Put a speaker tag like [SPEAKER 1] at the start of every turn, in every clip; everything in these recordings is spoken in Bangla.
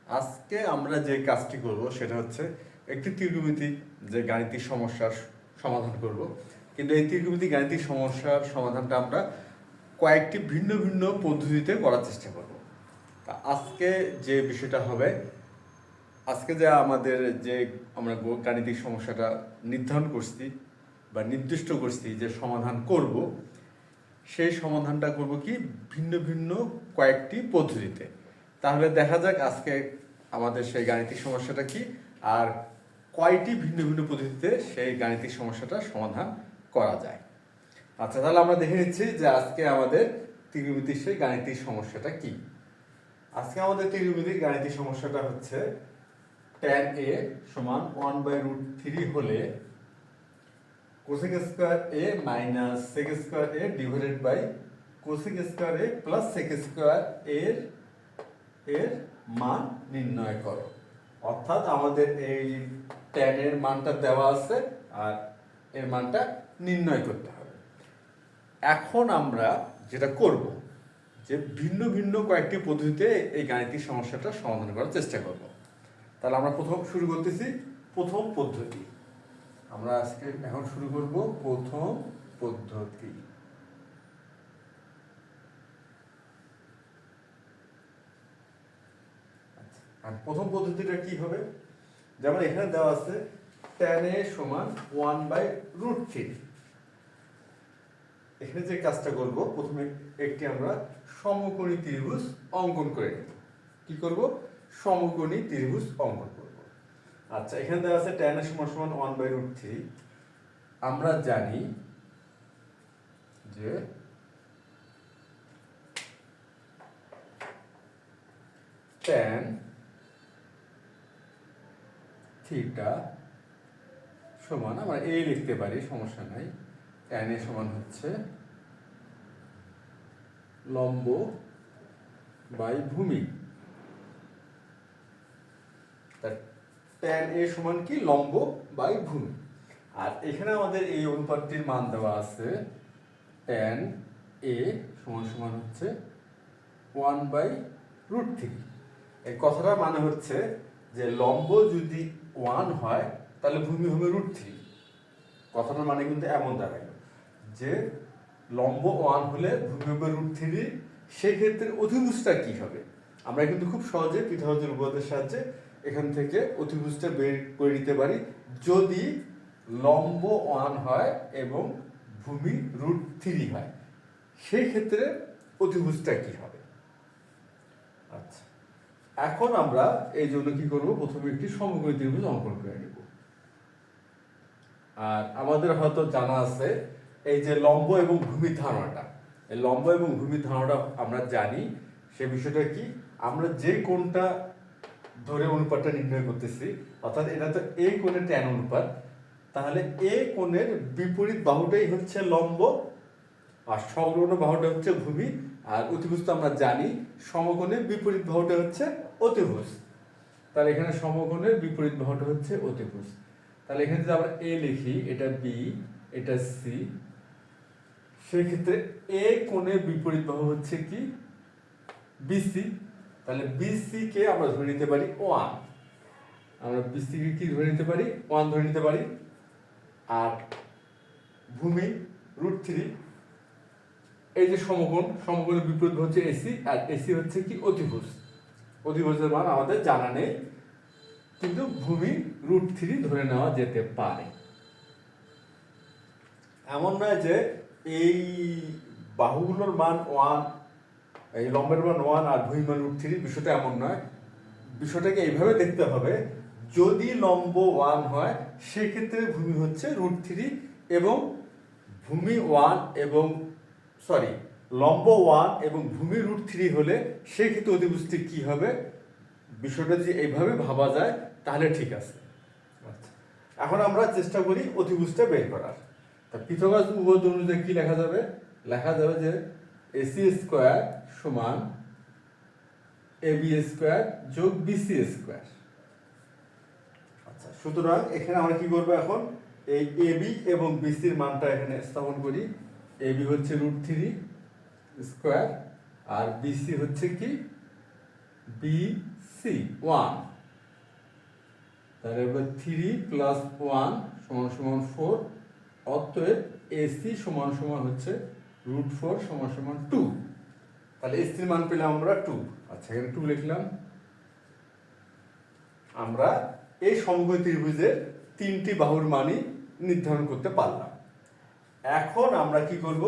[SPEAKER 1] আজকে আমরা যে কাজটি করব সেটা হচ্ছে একটি ত্রিকোণমিতিক যে গাণিতিক সমস্যার সমাধান করব। কিন্তু এই ত্রিকোণমিতিক গাণিতিক সমস্যার সমাধানটা আমরা কয়েকটি ভিন্ন ভিন্ন পদ্ধতিতে করার চেষ্টা করব। তা আজকে যে বিষয়টা হবে, আজকে যে আমাদের যে আমরা গাণিতিক সমস্যাটা নির্ধারণ করছি বা নির্দিষ্ট করছি যে সমাধান করব, সেই সমাধানটা করব কি ভিন্ন ভিন্ন কয়েকটি পদ্ধতিতে। তাহলে দেখা যাক আজকে আমাদের সেই গাণিতিক সমস্যাটা কি আর কয়টি ভিন্ন ভিন্ন পদ্ধতিতে সেই গাণিতিক সমস্যাটা সমাধান করা যায়। আচ্ছা, তাহলে আমরা দেখে নিচ্ছি যে আজকে আমাদের ত্রিকোণমিতিক সেই গাণিতিক সমস্যাটা কি। আজকে আমাদের ত্রিকোণমিতিক গাণিতিক সমস্যাটা হচ্ছে tan a সমান 1/√3 হলে cosec square a minus sec square a divided by cosec square a plus sec square এর মান নির্ণয় করো। অর্থাৎ আমাদের এই tan এর মানটা দেওয়া আছে আর এর মানটা নির্ণয় করতে হবে। এখন আমরা যেটা করব যে ভিন্ন ভিন্ন কয়েকটি পদ্ধতিতে এই গাণিতিক সমস্যাটা সমাধান করার চেষ্টা করব। তাহলে আমরা প্রথম শুরু করতেছি প্রথম পদ্ধতি। আমরা আজকে এখন শুরু করব প্রথম পদ্ধতি। আর প্রথম পদ্ধতিটা কি হবে, যেমন এখানে দেওয়া আছে tan a সমান 1/√3। এখানে যে কাজটা করব, প্রথমে একটি আমরা সমকোণী ত্রিভুজ অঙ্কন করে নেব। কি করব? সমকোণী ত্রিভুজ অঙ্কন করব। আচ্ছা, এখানে দেওয়া আছে tan a সমান 1/√3। আমরা জানি যে tan থিটা সমান, আমরা a লিখতে পারি, সমস্যা নাই। tan a সমান হচ্ছে লম্ব বাই ভূমি। tan a সমান কি? লম্ব বাই ভূমি। আর এখানে আমাদের এই অনুপাতটির মান দেওয়া আছে tan a সমান হচ্ছে 1/√3। এই কথাটার মানে হচ্ছে যে লম্ব যদি 1 হয় তাহলে ভূমি হবে √3। কথাটার মানে কিন্তু এমন দাঁড়ায় যে লম্ব 1 হলে ভূমি হবে √3। সেক্ষেত্রে অতিভুজটা কি হবে? আমরা কিন্তু খুব সহজে পিথাগোরাসের উপপাদ্যের সাহায্যে এখান থেকে অতিভুজটা বের করে নিতে পারি। যদি লম্ব 1 হয় এবং ভূমি √3 হয়, সেই ক্ষেত্রে অতিভুজটা কি হবে? আচ্ছা, এখন আমরা এই জন্য কি করব, প্রথমে একটি সমকোণী ত্রিভুজ অঙ্কন করে নেব। আর আমাদের হয়তো জানা আছে এই যে লম্ব এবং ভূমির ধারণাটা, এই লম্ব এবং ভূমির ধারণাটা আমরা জানি। সে বিষয়টা কি, আমরা যে কোণটা ধরে অনুপাতটা নির্ণয় করতেছি, অর্থাৎ এটা তো এই কোণের tan অনুপাত, তাহলে এই কোণের বিপরীত বাহুটাই হচ্ছে লম্ব আর সংলগ্ন বাহুটা হচ্ছে ভূমি। আর অতিভুজ তো আমরা জানি সমকোণের বিপরীত বাহুটা হচ্ছে অতিভুজ। তাহলে এখানে সমকোণের বিপরীত বাহুটা হচ্ছে অতিভুজ। তাহলে এখানে যদি আমরা a লিখি, এটা b, এটা c, সেই ক্ষেত্রে a কোণের বিপরীত বাহু হচ্ছে কি? bc। তাহলে bc কে আমরা ধরে নিতে পারি 1। আমরা bc কে কি ধরে নিতে পারি? 1 ধরে নিতে পারি। আর ভূমি √3। এই যে সমকোণের বিপরীত বাহু হচ্ছে ac, আর ac হচ্ছে কি? অতিভুজ। অতিভুজের মান আমাদের জানা নেই, কিন্তু ভূমি √3 ধরে নেওয়া যেতে পারে। এমন নয় যে এই বাহুগুলোর মান 1, এই লম্বের মান 1 আর ভূমি মান √3, বিষয়টা এমন নয়। বিষয়টাকে এইভাবে দেখতে হবে, যদি লম্ব 1 হয় সেক্ষেত্রে ভূমি হচ্ছে √3 এবং ভূমি 1 এবং লম্ব 1 এবং ভূমি √3 হলে সেই ক্ষেত্রে অতিভুজটি কি হবে? বিষয়টা যদি এইভাবে ভাবা যায় তাহলে ঠিক আছে। আচ্ছা, এখন আমরা চেষ্টা করি অতিভুজটা বের করার। তা পিথাগোরাস উপপাদ্য অনুযায়ী কি লেখা যাবে? লেখা যাবে যে ac স্কয়ার সমান ab স্কয়ার যোগ bc স্কয়ার। আচ্ছা, সুতরাং এখানে আমরা কি করব, এখন এই ab এবং bc এর মানটা এখানে স্থাপন করি। ab হচ্ছে √3 স্কয়ার আর bc হচ্ছে কি? bc সি 1, তাহলে এবার 3 প্লাস 1 সমান সমান 4, অতএব এসি সমান সমান হচ্ছে √4 সমান সমান 2। তাহলে এসির মান পেলাম আমরা 2। আচ্ছা, এখানে 2 লিখলাম। আমরা এই সমকোণী ত্রিভুজের তিনটি বাহুর মানই নির্ধারণ করতে পারলাম। এখন আমরা কি করব?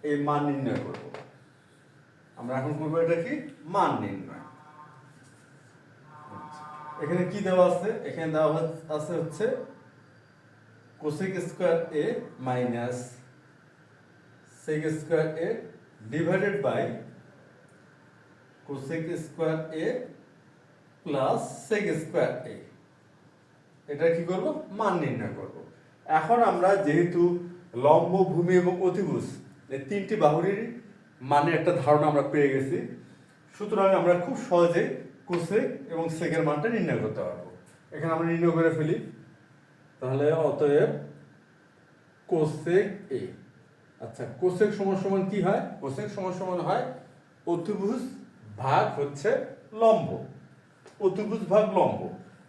[SPEAKER 1] এই মান নির্ণয় করব। আমরা এখন করব এটা কি? মান নির্ণয়। এখানে কি দেওয়া আছে? এখানে দেওয়া আছে হচ্ছে cosec square A minus sec square A divided by cosec square A plus sec square A. এটা কি করব? মান নির্ণয় করব। এখন আমরা যেহেতু লম্ব, ভূমি এবং অতিভুজ এই তিনটি বাহুরই মানে একটা ধারণা আমরা পেয়ে গেছি, সুতরাং আমরা খুব সহজে কোসেক এবং সেকের মানটা নির্ণয় করতে পারবো। এখানে আমরা নির্ণয় করে ফেলি। তাহলে অতএব কোসেক এ, আচ্ছা কোসেক সমান সমান কি হয়? কোসেক সমান সমান হয় অতিভুজ ভাগ হচ্ছে লম্ব, অতিভুজ ভাগ লম্ব।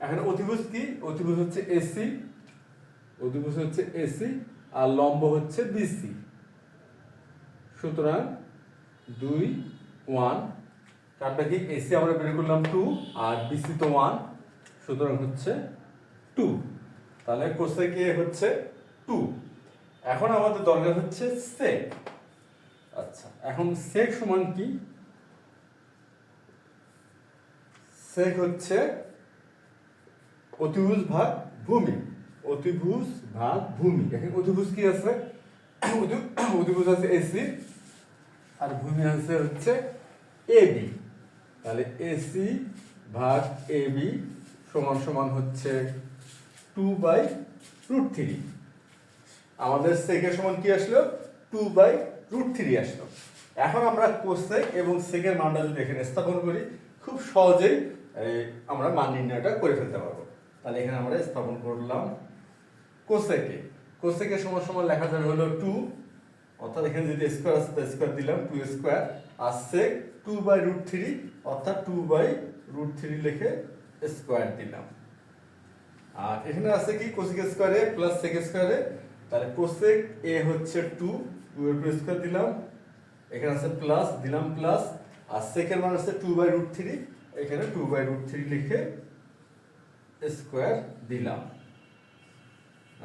[SPEAKER 1] এখন অতিভুজ কি? অতিভুজ হচ্ছে এসি, অতিভুজ হচ্ছে এসি আর লম্ব হচ্ছে বিসি। সুতরাং 2 1, কারণটা কি? এসি আমরা বের করলাম 2 আর বিসি তো 1, সুতরাং হচ্ছে 2। তাহলে কোসেক এ হচ্ছে 2। এখন আমাদের দরকার হচ্ছে সেক। আচ্ছা, এখন সেক সমান কি? সেক হচ্ছে অতিভুজ ভাগ ভূমি, অতিভুজ ভাগ ভূমি। এখানে অতিভুজ কি আছে? অতিভুজ আছে এসি আর ভূমি আছে হচ্ছে এবি। তাহলে এসি ভাগ এবি সমান সমান হচ্ছে 2/√3। আমাদের সেকের সমান কি আসলো? 2/√3 আসলো। এখন আমরা কোসেক এবং সেকের মানটা যদি এখানে স্থাপন করি, খুব সহজেই আমরা মান নির্ণয়টা করে ফেলতে পারবো। তাহলে এখানে আমরা স্থাপন করলাম কোসেকে। কোসেকের সমান সমান লেখা যাবে হলো 2, অর্থাৎ এখানে যদি স্কয়ার আছে তাহলে স্কয়ার দিলাম 2 স্কয়ার, আর সেক 2/√3 অর্থাৎ 2/√3 লিখে স্কয়ার দিলাম। আর এখানে আছে কি? Cosec square A plus sec square A. তাহলে কোসেক এ হচ্ছে 2 এর উপর স্কয়ার দিলাম, এখানে আছে প্লাস দিলাম প্লাস, আর সেকের মান আছে 2/√3, এখানে 2/√3 লিখে স্কয়ার দিলাম।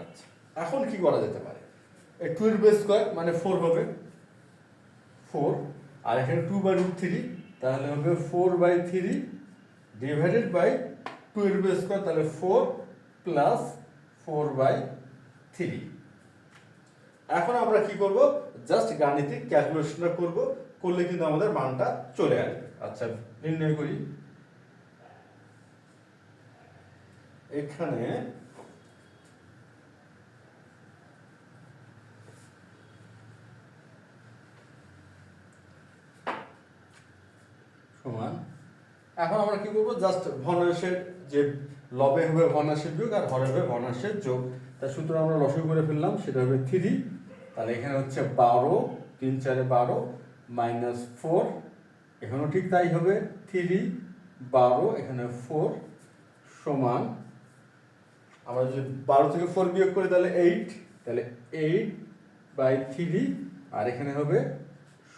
[SPEAKER 1] আচ্ছা, এখন কি করা যেতে পারে? এই 2 এর উপর স্কয়ার মানে 4 হবে, 4, আর এখানে 2/√3 তাহলে হবে 4/3 ডিভাইডেড বাই 2 এর উপর স্কয়ার, তাহলে 4 প্লাস 4/3। এখন আমরা কি করব? জাস্ট গাণিতিক ক্যালকুলেশনটা করব, করলে কিন্তু আমাদের মানটা চলে আসবে। আচ্ছা, নির্ণয় করি। এখানে সমান, এখন আমরা কি করব? জাস্ট ভগ্নাংশের যে লবে হবে ভগ্নাংশের বিয়োগ আর হরে হবে ভগ্নাংশের যোগ। তার সূত্র আমরা লসাগু করে ফেললাম, সেটা হবে 3। তাহলে এখানে হচ্ছে 12, 3 4 12 মাইনাস 4, এখানেও ঠিক তাই হবে 3 12, এখানে 4 সমান, আমরা যদি 12 থেকে 4 বিয়োগ করি তাহলে 8, তাহলে 8/3, আর এখানে হবে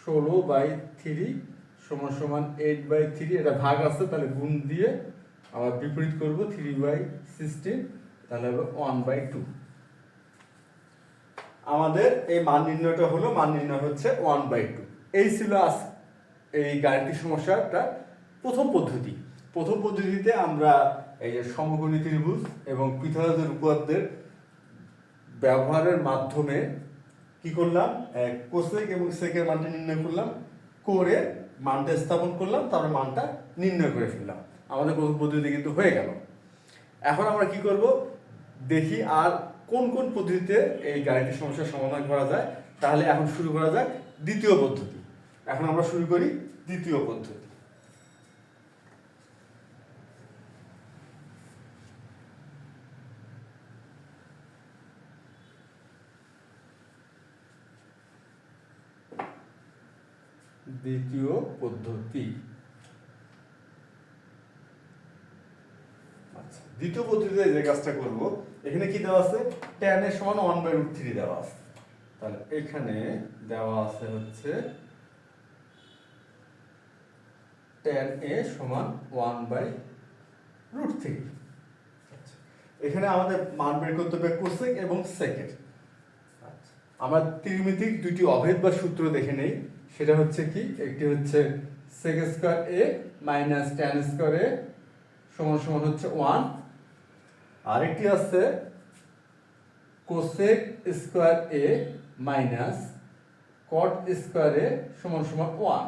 [SPEAKER 1] 16/3 সমান সমান 8/3। এটা ভাগ আছে, তাহলে গুণ দিয়ে আবার বিপরীত করব 3/16, তাহলে হবে 1/2। আমাদের এই মান নির্ণয়টা হলো, মান নির্ণয় হচ্ছে 1/2। এই ছিল এই গাণিতিক সমস্যাটা প্রথম পদ্ধতি। প্রথম পদ্ধতিতে আমরা এই যে সমকোণী ত্রিভুজ এবং পিথাগোরাসের উপপাদ্যের ব্যবহারের মাধ্যমে কি করলাম? কোসেক এবং সেকের মানটা নির্ণয় করলাম, করে মানটা স্থাপন করলাম, তারপরে মানটা নির্ণয় করে ফেললাম। আমাদের প্রথম পদ্ধতি কিন্তু হয়ে গেল। এখন আমরা কি করব? দেখি আর কোন কোন পদ্ধতিতে এই গাণিতিক সমস্যার সমাধান করা যায়। তাহলে এখন শুরু করা যাক দ্বিতীয় পদ্ধতি। এখন আমরা শুরু করি দ্বিতীয় পদ্ধতি। দ্বিতীয় পদ্ধতি আচ্ছা, দ্বিতীয় পদ্ধতিতে যে কাজটা করব, এখানে কি দেওয়া আছে, tan a সমান 1/√3 দেওয়া আছে। তাহলে এখানে দেওয়া আছে হচ্ছে tan a সমান 1/√3। আচ্ছা, এখানে আমাদের মান বের করতে হবে কোসেক এবং সেকের। আচ্ছা, আমরা ত্রিমিতিক দুটি অভেদ বা সূত্র দেখে নেই। সেটা হচ্ছে কি, একটি হচ্ছে sec square a minus tan square a সমান সমান হচ্ছে 1, আরেকটি আছে cosec square a minus caught square a সমান সমান 1।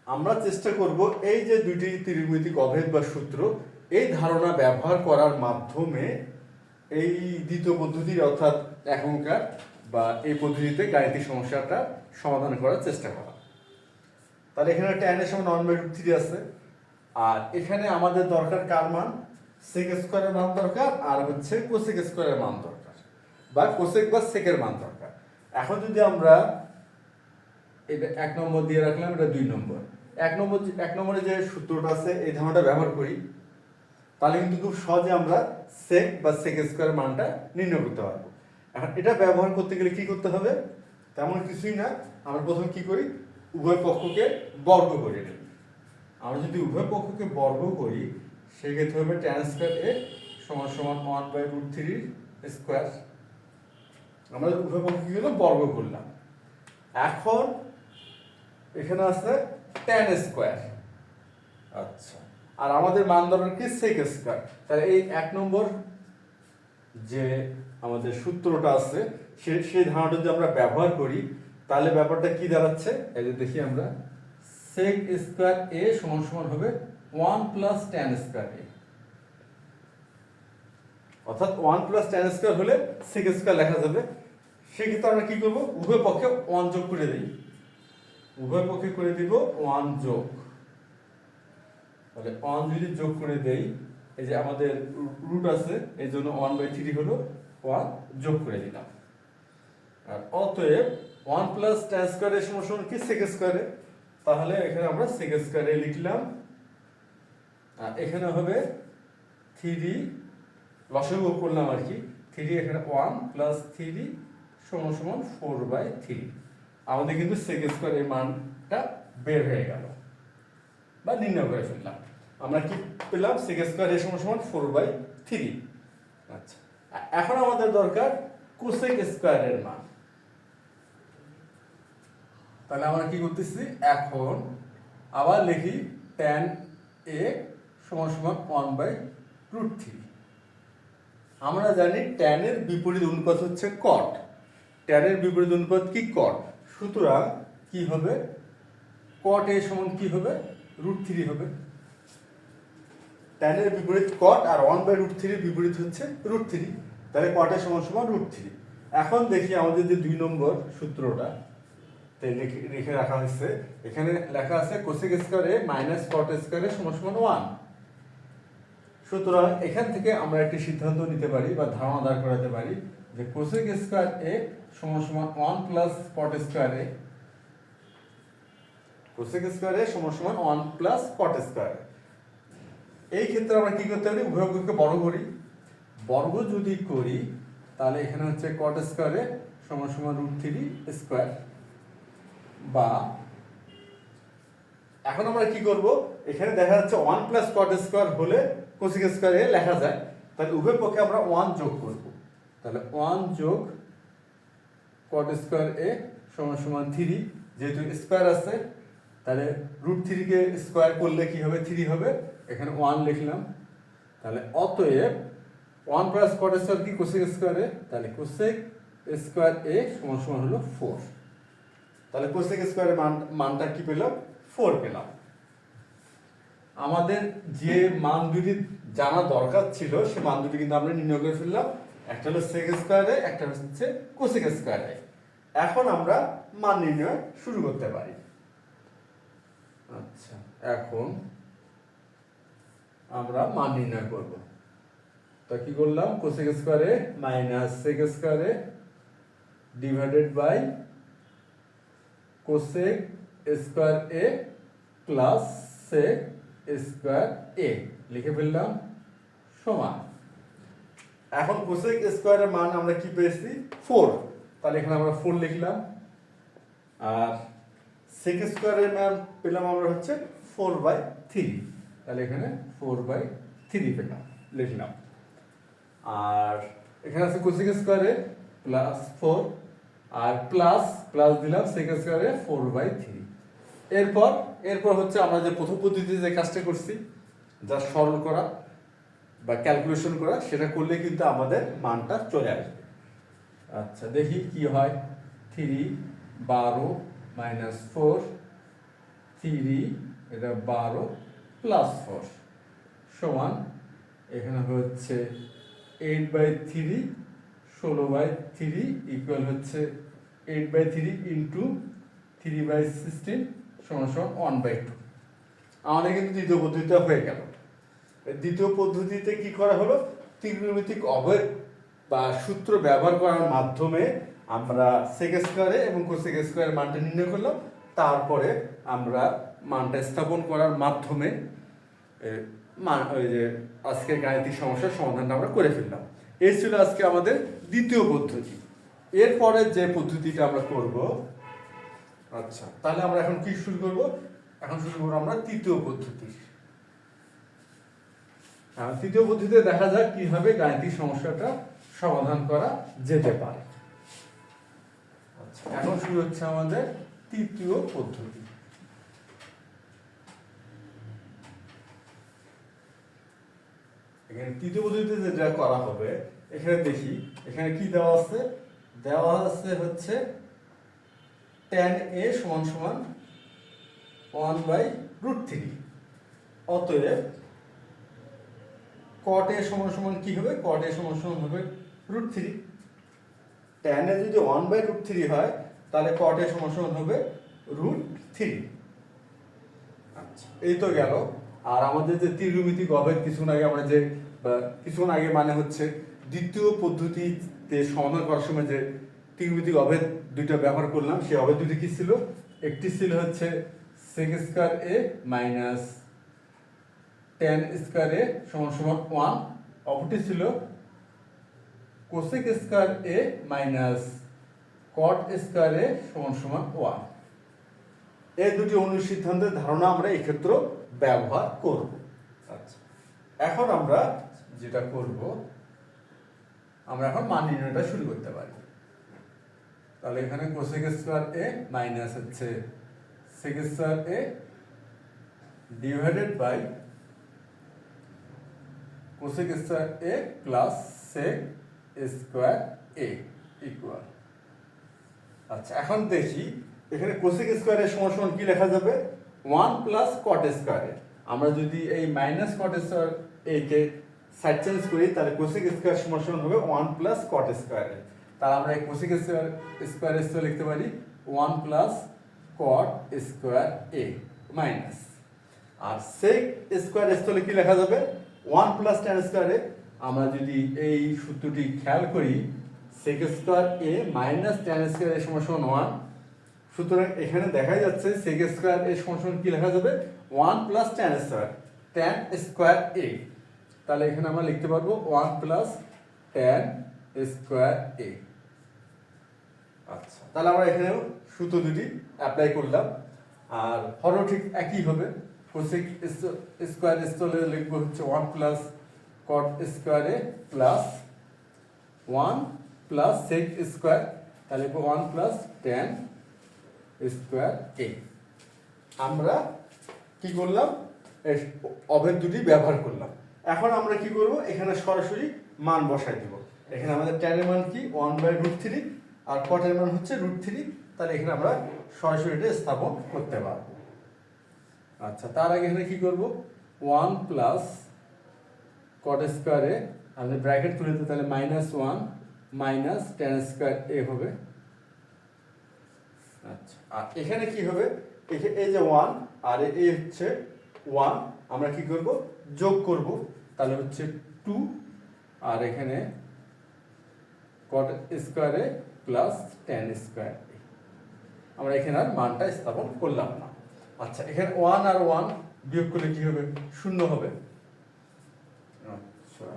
[SPEAKER 1] আমরা চেষ্টা করব এই যে দুটি ত্রিমিতিক অভেদ বা সূত্র, এই ধারণা ব্যবহার করার মাধ্যমে এই দ্বিতীয় পদ্ধতির অর্থাৎ এখনকার বা এই পদ্ধতিতে গাণিতিক সমস্যাটা সমাধান করার চেষ্টা করা। তাহলে এখানে tan এর সমান 1/√3 আছে, আর এখানে আমাদের দরকার কার মান, sec স্কয়ারের মান দরকার, আর হচ্ছে কোসেক স্কয়ারের মান দরকার, বা কোসেক বা সেকের মান দরকার। এখন যদি আমরা এটা 1 নম্বর দিয়ে রাখলাম, এটা 2 নম্বর, 1 নম্বরে যে সূত্রটা আছে এই ধারণাটা ব্যবহার করি, তাহলে কিন্তু খুব সহজে আমরা সেক বা সেক স্কয়ারের মানটা নির্ণয় করতে পারবো। এখন এটা ব্যবহার করতে গেলে কি করতে হবে, তেমন কিছুই না। আমরা প্রথমে কি করি, উভয় পক্ষকে বর্গ করে নিই। আমরা যদি উভয় পক্ষকে বর্গ করি, সেক্ষেত্রে হবে tan স্কয়ার a সমান সমান 1/√3 স্কয়ার। আমরা উভয় পক্ষকে বর্গ করলাম। এখন এখানে আছে tan স্কয়ার। আচ্ছা, আর আমাদের মান দরকার কি, sec স্কয়ার। তাহলে এই 1 নম্বর যে আমাদের সূত্রটা আছে, সেই ধারণাটা যদি আমরা ব্যবহার করি, তাহলে ব্যাপারটা কি দাঁড়াচ্ছে, এই যে দেখি আমরা, sec স্কয়ার a সমান সমান হবে 1 প্লাস tan স্কয়ার a, অর্থাৎ 1 প্লাস tan স্কয়ার হলে sec স্কয়ার লেখা যাবে। সেক্ষেত্রে আমরা কি করব, উভয় পক্ষে 1 যোগ করে দিই, উভয় পক্ষে করে দিব 1 যোগ। তাহলে 1 যদি যোগ করে দেই, এই যে আমাদের রুট আছে, এই জন্য 1/3 হলো 1 যোগ করে দিলাম। আর অতএব 1 প্লাস tan স্কয়ার এর সমান কি, sec স্কয়ারে। তাহলে এখানে আমরা sec স্কয়ারে লিখলাম, আর এখানে হবে 3 লসাগু করলাম আর কি, 3 এখানে 1 প্লাস 3 সমান সমান 4/3। আমাদের কিন্তু sec স্কয়ার এর মানটা বের হয়ে গেল বা নির্ণয় করে ফেললাম। আমরা কি পেলাম, sec স্কয়ার এর সমান সমান 4/3। আচ্ছা, এখন আমাদের দরকার কোসেক স্কয়ারের মান। তাহলে আমরা কি করতেছি, এখন আবার লিখি tan a সমান সমান 1/√3। আমরা জানি tan এর বিপরীত অনুপাত হচ্ছে cot, tan এর বিপরীত অনুপাত কি, cot। সুতরাং কি হবে, cot a সমান কি হবে, √3 হবে। tan এর বিপরীত cot, আর 1/√3 এর বিপরীত হচ্ছে √3, তাহলে cot a সমান সমান √3। এখন দেখি আমাদের যে 2 নম্বর সূত্রটা লিখে রাখা হয়েছে, এখানে লেখা আছে cosec square a minus caught square a সমান সমান 1। সুতরাং এখান থেকে আমরা একটি সিদ্ধান্ত নিতে পারি বা ধারণা দাঁড় করাতে পারি যে কোসেক স্কয়ার a সমান সমান 1 plus cot square a, cosec square a সমান সমান 1 প্লাস কট স্কয়ার। এই ক্ষেত্রে আমরা কি করতে পারি, উভয় পক্ষকে বর্গ করি। বর্গ যদি করি, তাহলে এখানে হচ্ছে কট স্কয়ার a সমান সমান √3 স্কয়ার, বা এখন আমরা কি করব, এখানে দেখা যাচ্ছে 1 প্লাস কট স্কয়ার হলে কোসেক স্কয়ার a লেখা যায়, তাহলে উভয় পক্ষে আমরা 1 যোগ করব। তাহলে 1 যোগ কট স্কয়ার a সমান সমান 3, যেহেতু স্কয়ার আছে, তাহলে √3 কে স্কয়ার করলে কি হবে, 3 হবে, এখানে 1 লিখলাম। তাহলে অতএব 1 প্লাস কট স্কয়ার কি, কোসেক স্কয়ার a, তাহলে কোসেক স্কয়ার a সমান সমান হলো 4। তাহলে কোসেক স্কয়ারের মানটা কি পেলাম, 4 পেলাম। আমাদের যে মান দুটি জানা দরকার ছিল, সে মান দুটি কিন্তু আমরা নির্ণয় করে ফেললাম। একটা হলো সেক স্কয়ারে, একটা হচ্ছে কোসেক স্কয়ারে। এখন আমরা মান নির্ণয় শুরু করতে পারি। আচ্ছা, এখন আমরা মান নির্ণয় করব। তো কি করলাম, cosec square A minus sec square A divided by cosec square a plus sec square A লিখে ফেললাম সমান, এখন কোসেক স্কোয়ারের মান আমরা কি পেয়েছি 4, তাহলে এখানে আমরা 4 লিখলাম, আর সেক স্কোয়ারের মান পেলাম আমরা হচ্ছে 4/3, তাহলে এখানে 4/3 পেলাম লিখলাম, আর এখানে আছে কোসেক স্কোয়ারে +4 আর প্লাস দিলাম সেক স্কোয়ারে 4/3। এরপর হচ্ছে আমরা যে প্রথম পদ্ধতিতে যে কাজটা করছি, যা সরল করা বা ক্যালকুলেশন করা, সেটা করলে কিন্তু আমাদের মানটা চলে আসবে। আচ্ছা দেখি কি হয়, 3 12 -4 3 এটা 12 +4 সমান এখানে হচ্ছে 8/3 16/3 ইকুয়াল হচ্ছে 8/3 ইন্টু 3/16 সমান 1/2। আমাদের কিন্তু দ্বিতীয় পদ্ধতিটা হয়ে গেল। দ্বিতীয় পদ্ধতিতে কি করা হলো, ত্রিকোণমিতিক অবয়ব বা সূত্র ব্যবহার করার মাধ্যমে আমরা সেক স্কোয়ারে এবং কোসেক স্কোয়ারের মানটা নির্ণয় করলাম, তারপরে আমরা মানটা স্থাপন করার মাধ্যমে ওই যে আজকের গাণিতিক সমস্যার সমাধানটা আমরা করে ফেললাম। এই ছিল আজকে আমাদের দ্বিতীয় পদ্ধতি। এরপরে যে পদ্ধতিটা আমরা করব, আচ্ছা তাহলে আমরা এখন কি শুরু করব, এখন শুরু করবো আমরা তৃতীয় পদ্ধতি। তৃতীয় পদ্ধতিতে দেখা যাক কিভাবে গাণিতিক সমস্যাটা সমাধান করা যেতে পারে। আচ্ছা এখন শুরু হচ্ছে আমাদের তৃতীয় পদ্ধতি। এখানে তৃতীয় পদ্ধতিতে যেটা করা হবে, এখানে দেখি এখানে কি দেওয়া আছে, দেওয়া আছে হচ্ছে tan a = 1/√3। অতএব cot a = কি হবে, cot a = হবে √3। tan a যদি 1/√3 হয় তাহলে cot a = হবে √3। আচ্ছা এই তো গেল। আর আমাদের যে ত্রিকোণমিতিক অভেদ কিছুক্ষণ আগে মানে হচ্ছে দ্বিতীয় পদ্ধতিতে সমাধান করার সময় যে ত্রিকোণমিতিক অভেদ দুইটা ব্যবহার করলাম, সেই অভেদ দুটি কি ছিল, একটি ছিল হচ্ছে sec square a minus tan square a = 1, অপরটি ছিল cosec square a minus cot square a = 1। এই দুটি অনুসিদ্ধান্তের ধারণা আমরা এই ক্ষেত্রে ব্যবহার করব। আচ্ছা এখন আমরা যেটা করব, আমরা এখন মান নির্ণয়টা শুরু করতে পারি। তাহলে এখানে cosec স্কয়ার a মাইনাস হচ্ছে sec square a divided by cosec square a plus sec square a equal. আচ্ছা এখন দেখি এখানে cosec স্কয়ার a সমান কি লেখা যাবে, 1 প্লাস cot স্কয়ার a। আমরা যদি এই minus cot square a K side change করি, তাহলে cosec স্কয়ার সমান হবে 1 প্লাস cot স্কয়ার a। তাহলে আমরা এই cosec স্কয়ার a লিখতে পারি 1 plus cot square a minus, আর sec স্কয়ার a কি লেখা যাবে 1 প্লাস tan স্কয়ার a। আমরা যদি এই সূত্রটি খেয়াল করি, sec square a minus tan square a = 1, সুতরাং এখানে দেখা যাচ্ছে sec স্কয়ার a = কি লেখা যাবে 1 প্লাস tan স্কয়ার a। তাহলে এখানে আমরা লিখতে পারবো 1 প্লাস tan স্কয়ার a। আচ্ছা তাহলে আমরা এখানে সূত্র দুটি অ্যাপ্লাই করলাম, আর হরও ঠিক একই হবে। cosec স্কয়ার a লিখবো হচ্ছে 1 plus cot square a plus 1 plus sec square, তাহলে 1 প্লাস tan স্কয়ার a। আমরা কি করলাম, অভেদ দুটি ব্যবহার করলাম। এখন আমরা কি করব, এখানে সরাসরি মান বসাই দেব। এখানে আমাদের tan এর মান কি 1/√3 আর cot এর মান হচ্ছে √3, তাহলে এখানে আমরা সরাসরি এটা স্থাপন করতে পারবো। আচ্ছা তার আগে এখানে কি করব, 1 প্লাস cot স্কয়ার a, আমাদের ব্র্যাকেট তুলে দিতে, তাহলে -1 মাইনাস tan স্কয়ার a হবে। আচ্ছা আর এখানে কি হবে, এই যে 1 আর এই হচ্ছে 1, আমরা কি করব যোগ করব, তাহলে হচ্ছে 2, আর এখানে cot square a plus tan square a। আমরা এখানে আর মানটা স্থাপন করলাম না। আচ্ছা এখানে 1 আর 1 বিয়োগ করলে কি হবে? শূন্য হবে। আচ্ছা,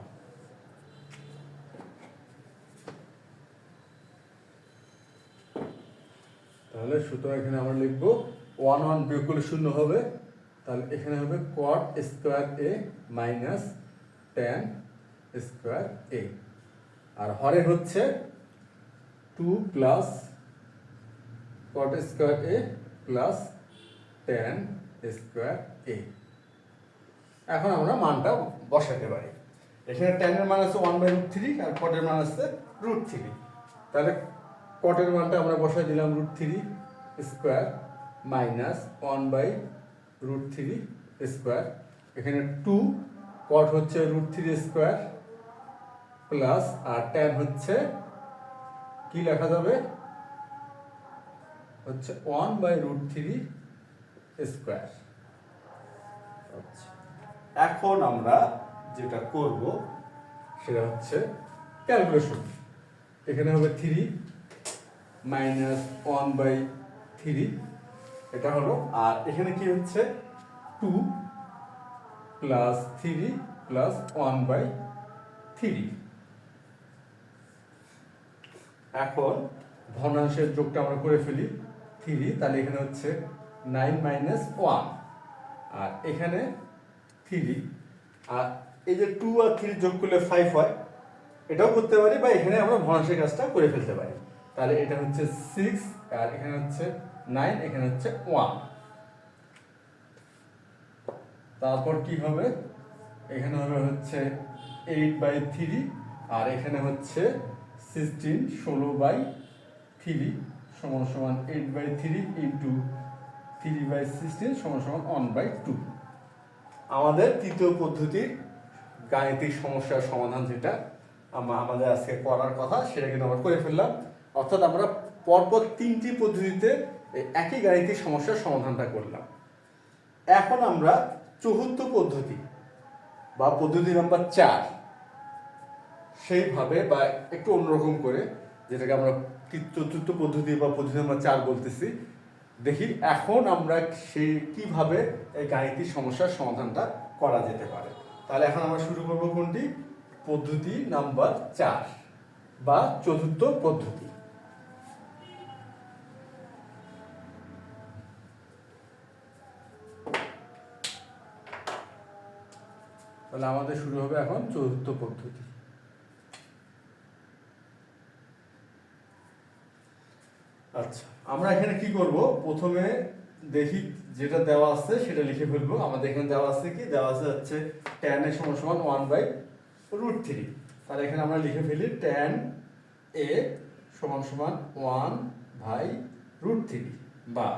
[SPEAKER 1] তাহলে সুতরাং এখানে আমরা লিখবো 1 বিয়োগ করলে শূন্য হবে, তাহলে এখানে হবে cot স্কোয়ার এ মাইনাস tan স্কোয়ার এ, আর হরে হচ্ছে 2 প্লাস cot স্কোয়ার এ প্লাস tan স্কোয়ার এ। এখন আমরা মানটা বসাতে পারি। এখানে tan এর মান আছে 1/√3 আর cot এর মান আছে √3, তাহলে cot এর মানটা আমরা বসাই দিলাম √3 স্কোয়ার মাইনাস 1/√3 স্কোয়ার, এখানে 2 cot হচ্ছে √3 স্কোয়ার প্লাস, আর tan হচ্ছে কি লেখা যাবে, হচ্ছে 1/√3 স্কোয়ার। আচ্ছা, এখন আমরা যেটা করব সেটা হচ্ছে ক্যালকুলেশন। এখানে হবে 3 মাইনাস 1/3, এটা হলো, আর এখানে কি হচ্ছে 2 প্লাস 3 প্লাস 1/3। এখন ভগ্নাংশের যোগটা আমরা করে ফেলি 3, তাহলে এখানে হচ্ছে 9 মাইনাস 1, আর এখানে 3, আর এই যে 2 আর 3 যোগ করলে 5 হয়, এটাও করতে পারি, বা এখানে আমরা ভগ্নাংশের কাজটা করে ফেলতে পারি। তাহলে এটা হচ্ছে 6, আর এখানে হচ্ছে 9, এখানে হচ্ছে 1। তারপর কি হবে, এখানে হবে হচ্ছে 8/3, আর এখানে হচ্ছে 16/3 সমান সমান 8/3 ইন্টু 3/16 সমান সমান 1/2। আমাদের তৃতীয় পদ্ধতির গাণিতিক সমস্যার সমাধান যেটা আমাদের আজকে করার কথা, সেটা কিন্তু আমরা করে ফেললাম। অর্থাৎ আমরা পরপর 3টি পদ্ধতিতে একই গাণিতিক সমস্যার সমাধানটা করলাম। এখন আমরা চতুর্থ পদ্ধতি বা পদ্ধতি নাম্বার 4 সেইভাবে বা একটু অন্যরকম করে, যেটাকে আমরা চতুর্থ পদ্ধতি বা পদ্ধতি নাম্বার 4 বলতেছি, দেখি এখন আমরা সেই কিভাবে এই গাণিতিক সমস্যার সমাধানটা করা যেতে পারে। তাহলে এখন আমরা শুরু করব কোনটি, পদ্ধতি নাম্বার 4 বা চতুর্থ পদ্ধতি। তাহলে আমাদের শুরু হবে এখন চতুর্থ পদ্ধতি। আচ্ছা, আমরা এখানে কি করব, প্রথমে দেখি যেটা দেওয়া আছে সেটা লিখে ফেলবো। আমাদের এখানে দেওয়া আছে কি, দেওয়া আছে হচ্ছে tan এ সমান সমান 1/√3। তাহলে এখানে আমরা লিখে ফেলি tan a সমান সমান 1/√3, বা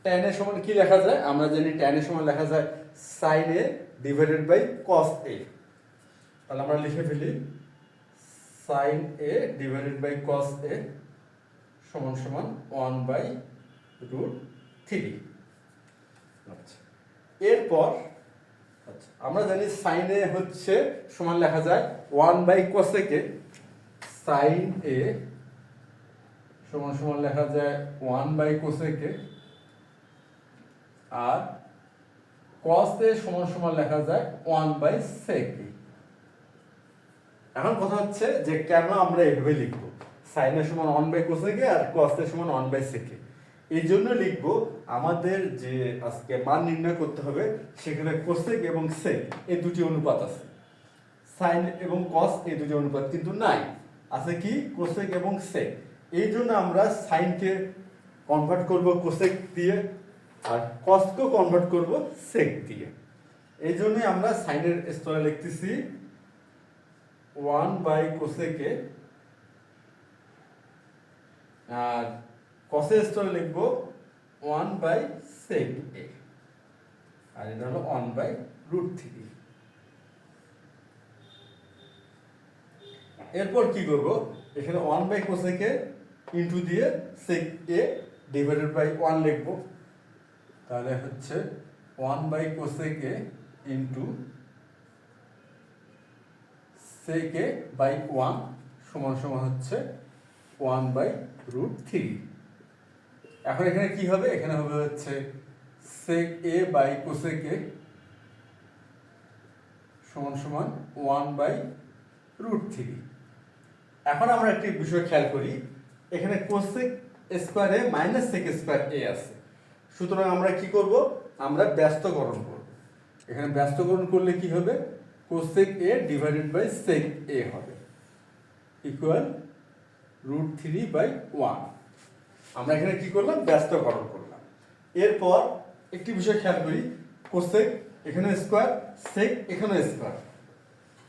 [SPEAKER 1] tan এ সমান কি লেখা যায়, আমরা জানি tan এ সমান লেখা যায় sin a divided by cos a। তাহলে আমরা লিখে ফেলি sin a divided by cos a সমান সমান 1/√3। আচ্ছা, এরপর আচ্ছা আমরা জানি sin a হচ্ছে সমান লেখা যায় 1/cosec a, sin a সমান সমান লেখা যায় 1/cosec a, R cos a সমান সমান লেখা যায় 1/sec a। এখন কথা হচ্ছে যে কেন আমরা এভাবে লিখবো, sin a সমান 1/cosec a R cos a সমান 1/sec a। এই জন্য লিখবো, আমাদের যে আজকে মান নির্ণয় করতে হবে সেখানে cosec এবং sec এই দুটি অনুপাত আছে, sin এবং cos এই দুটি অনুপাত কিন্তু নাই, আছে কি cosec এবং sec। এই জন্য আমরা sin কে কনভার্ট করব cosec দিয়ে, আর cos কে কনভার্ট করব sec দিয়ে। এই জন্যই আমরা sin এর স্তরে লিখতেছি 1/cosec a, আর cos এর স্তরে লিখব 1/sec a, আর এটা হলো 1/√3। এরপর কি করব, এখানে 1/cosec a ইনটু দিয়ে sec a ডিভাইডেড বাই 1 লিখব। তাহলে হচ্ছে 1/cosec a into sec a বাই 1 সমান সমান হচ্ছে 1/√3। এখন এখানে কি হবে, এখানে হবে হচ্ছে sec a by cosec a সমান সমান 1 বাই √3। এখন আমরা একটি বিষয় খেয়াল করি, এখানে cosec square a minus sec square a আছে, সুতরাং আমরা কি করব, আমরা ব্যস্তকরণ করব। এখানে ব্যস্তকরণ করলে কি হবে, cosec a divided by sec a হবে ইকুয়াল √3/1। আমরা এখানে কি করলাম, ব্যস্তকরণ করলাম। এরপর একটি বিষয় খেয়াল করি, cosec এখানে স্কয়ার, sec এখানে স্কয়ার,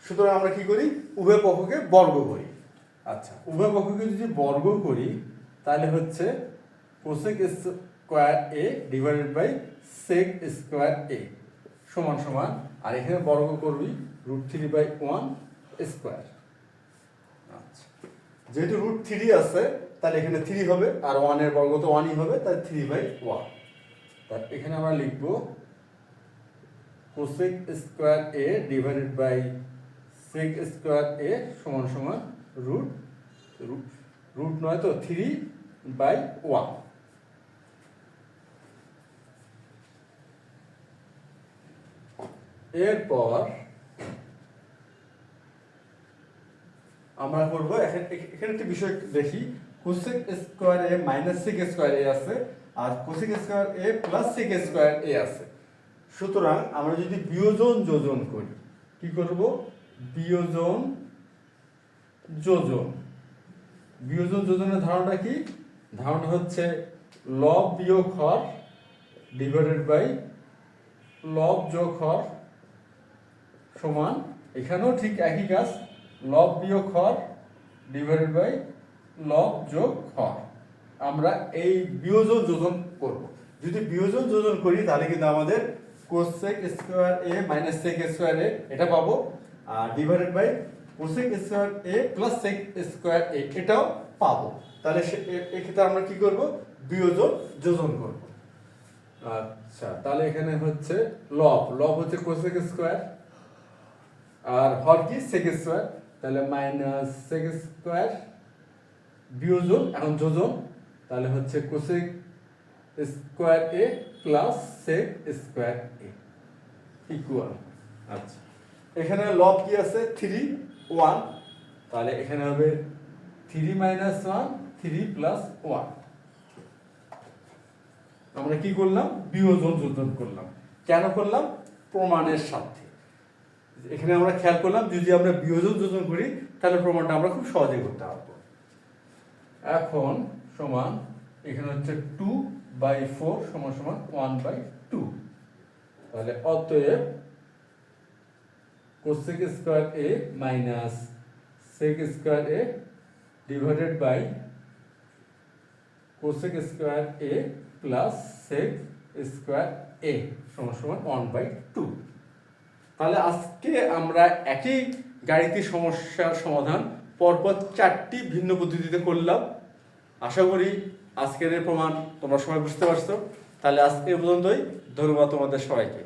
[SPEAKER 1] সুতরাং আমরা কি করি, উভয় পক্ষকে বর্গ করি। আচ্ছা, উভয় পক্ষকে যদি বর্গ করি তাহলে হচ্ছে cosec square a divided by sec square a সমান সমান, আর এখানে বর্গ করবি √3/1 স্কয়ার। আচ্ছা, যেহেতু √3 আছে তাহলে এখানে 3 হবে, আর 1 এর বর্গ তো 1ই হবে, তাই 3/1। তাহলে এখানে আমরা লিখব cosec square a divided by sec square a সমান সমান রুট নয় তো 3/1। এরপর আমরা করব, এখানে একটি বিষয় দেখি, cosec square a minus sec square a আছে, আর cosec square a plus sec square a আছে। সুতরাং আমরা যদি বিয়োজন যোজন করি, কি করব, বিয়োজন যোজন। বিয়োজন যোজনের ধারণা কি, ধারণা হচ্ছে লব বিয়োগ হর ডিভাইডেড বাই লব যোগ হর সমান, এখানেও ঠিক একই কাজ, লব বিয়োগ হর ডিভাইডেড বাই লব যোগ হর। আমরা এই বিয়োজন যোজন করব। যদি বিয়োজন যোজন করি তাহলে কিন্তু আমাদের cosec square a minus sec square a এটা পাবো, আর divided by cosec square a plus sec square a এটাও পাবো। তাহলে এক্ষেত্রে আমরা কি করব, বিয়োজন যোজন করব। আচ্ছা, তাহলে এখানে হচ্ছে লব হচ্ছে cosec স্কয়ার, আর হর কি sec স্কয়ার, তাহলে মাইনাস sec স্কয়ার বিয়োজন, এখন যোজন, তাহলে হচ্ছে cosec square a plus sec square a equal. আচ্ছা, এখানে লব কি আছে 3 1, তাহলে এখানে হবে 3 - 1 3 + 1। আমরা কি করলাম, বিয়োজন যোজন করলাম। কেন করলাম, প্রমাণের সাথে। এখানে আমরা খেয়াল করলাম, যদি আমরা বিয়োজন যোজন করি তাহলে প্রমাণটা আমরা খুব সহজেই করতে পারবো। এখন সমান, এখানে হচ্ছে 2/4 সমান সমান 1/2। তাহলে অতএব cosec square a minus sec square a divided by cosec square a plus sec square a সমান সমান 1/2। তাহলে আজকে আমরা একই গাণিতিক সমস্যার সমাধান পরপর 4টি ভিন্ন পদ্ধতিতে করলাম। আশা করি আজকের এই প্রমাণ তোমরা সবাই বুঝতে পারছো। তাহলে আজকে এই পর্যন্তই, ধন্যবাদ তোমাদের সবাইকে।